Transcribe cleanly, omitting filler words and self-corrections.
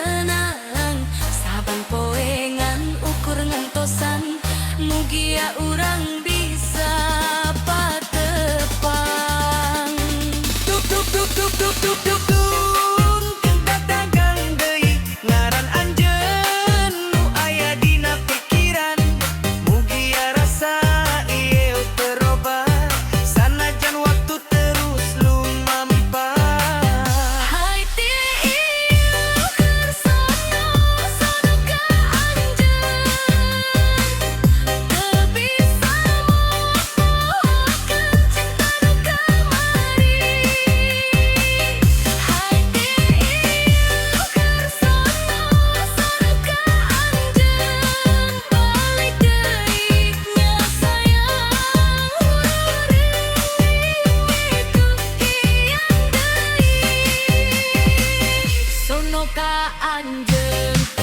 tenang, saban poe ngan ukur ngantosan, mugia urang bisa patepang. Tuk tuk tuk tuk tuk tuk tuk tun kentak dagang deui ngaran anjeun nu aya dina pikiran mugia rasa ieu terobat sanajan waktu terus lumampah. Hai ti ieu keur sono sono ka anjeun, teu bisa mohokeun cinta nu kamari. Hai ti ieu keur sono sono ka anjeun, balik deui nya sayang hurureng itu hiang deui sono ka anjeun.